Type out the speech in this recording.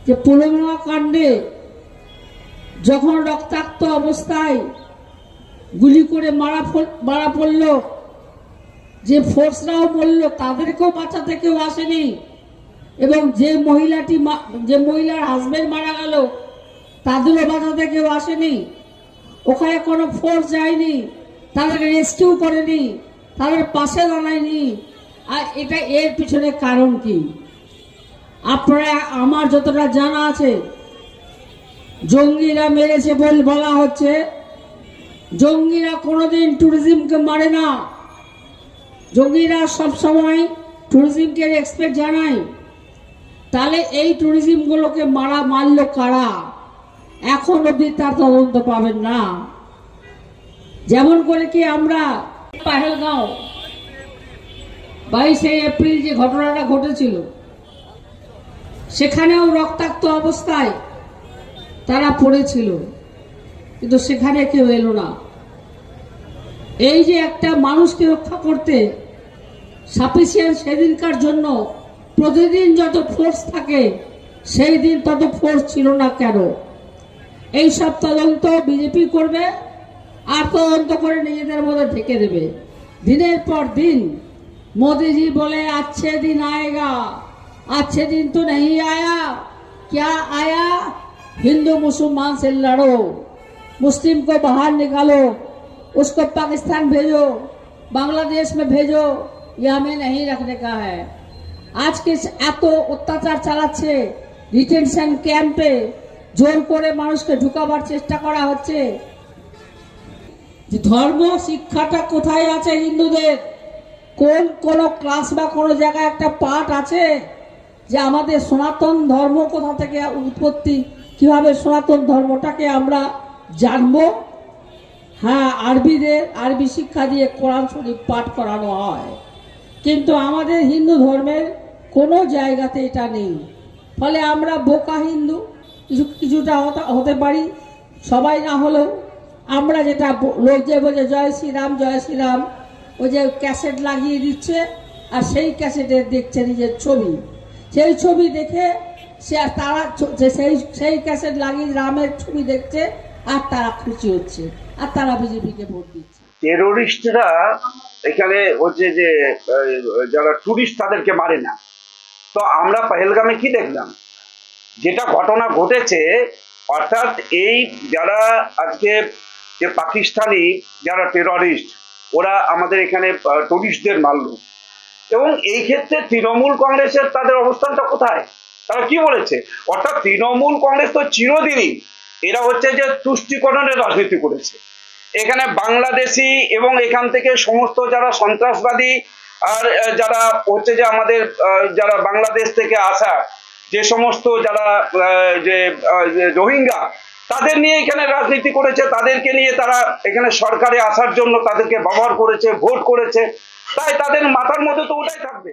যে পুলওয়ামা কাণ্ডে যখন রক্তাক্ত অবস্থায় গুলি করে মারা পড়ল, যে ফোর্সরাও বলল তাদেরকেও বাঁচাতে কেউ আসেনি, এবং যে মহিলার হাজবেন্ড মারা গেল তাদেরও বাঁচাতে কেউ আসেনি। ওখানে কোনো ফোর্স যায়নি, তাদেরকে রেস্কিউ করেনি, তাদের পাশে দাঁড়ায়নি। আর এর পিছনে কারণ কি? আপনারা, আমার যতটা জানা আছে, জঙ্গিরা মেরেছে বলা হচ্ছে। জঙ্গিরা কোনোদিন ট্যুরিজমকে মারে না। জঙ্গিরা সবসময় ট্যুরিজমকে রেসপেক্ট জানায়। তাহলে এই ট্যুরিজমগুলোকে মারলো কারা? এখন অব্দি তার তদন্ত পাবেন না। যেমন করে কি আমরা পহেলগাঁও 22শে এপ্রিল যে ঘটনাটা ঘটেছিল, সেখানেও রক্তাক্ত অবস্থায় তারা পড়েছিল, কিন্তু সেখানে কেউ এলো না। এই যে একটা মানুষকে রক্ষা করতে সাফিসিয়েন্ট সেদিনকার জন্য প্রতিদিন যত ফোর্স থাকে, সেই দিন তত ফোর্স ছিল না কেন? এই সব তদন্ত বিজেপি করবে, আর তদন্ত করে নিজেদের মধ্যে ঢেকে দেবে। দিনের পর দিন मोदी बोले अच्छे दिन आएगा, अच्छे दिन तो नहीं आया। क्या आया? हिंदू मुसलमान से लड़ो, मुस्लिम को बाहर निकालो, उसको पाकिस्तान भेजो, बांग्लादेश में भेजो, ये हमें नहीं रखने का है। आज के एत अत्याचार चालाচ্ছে, ডিটেনশন ক্যাম্পে জোর করে মানুষকে ঢুকাবার চেষ্টা করা হচ্ছে। ধর্ম শিক্ষাটা কোথায় আছে হিন্দুদের? কোন ক্লাস বা কোনো জায়গায় একটা পাঠ আছে যে আমাদের সনাতন ধর্ম কোথা থেকে উৎপত্তি, কিভাবে সনাতন ধর্মটাকে আমরা জানবো? হ্যাঁ, আরবি শিক্ষা দিয়ে কোরআন শরীফ পাঠ করানো হয়, কিন্তু আমাদের হিন্দু ধর্মের কোনো জায়গাতে এটা নেই। ফলে আমরা বোকা হিন্দু কিছুটা হতে পারি, সবাই না হলেও। আমরা যেটা লোক যে বলে জয় শ্রীরাম জয় শ্রীরাম, ওই যে ক্যাসেট লাগিয়ে দিচ্ছে, আর সেই ক্যাসেটে দেখছে নিজের ছবি। সেই ছবি দেখে তারা সেই ক্যাসেট লাগিয়ে রামের ছবি দেখছে, আর তারা খুশি হচ্ছে, আর তারা বিজেপিকে ভোট দিচ্ছে। টেরোরিস্টরা এখানে হচ্ছে যে যারা টুরিস্ট তাদেরকে মারে না। তো আমরা পহেলগামে কি দেখলাম, যেটা ঘটনা ঘটেছে, অর্থাৎ এই যারা আজকে যে পাকিস্তানি যারা টেররিস্ট, ওরা আমাদের এখানে টুরিস্টদের মারলো। এবং এই ক্ষেত্রে তৃণমূল কংগ্রেসের তাদের অবস্থানটা কোথায়? তারা কি বলেছে? অর্থাৎ তৃণমূল কংগ্রেস তো চিরদিনই এরা হচ্ছে যে তুষ্টিকরণের রাজনীতি করেছে। এখানে বাংলাদেশি এবং এখান থেকে সমস্ত যারা সন্ত্রাসবাদী আর যারা হচ্ছে যে আমাদের যারা বাংলাদেশ থেকে আসা যে সমস্ত যারা যে রোহিঙ্গা, তাদের নিয়ে এখানে রাজনীতি করেছে। তাদেরকে নিয়ে তারা এখানে সরকারে আসার জন্য তাদেরকে ব্যবহার করেছে, ভোট করেছে। তাই তাদের মাথার মধ্যে তো ওটাই থাকবে।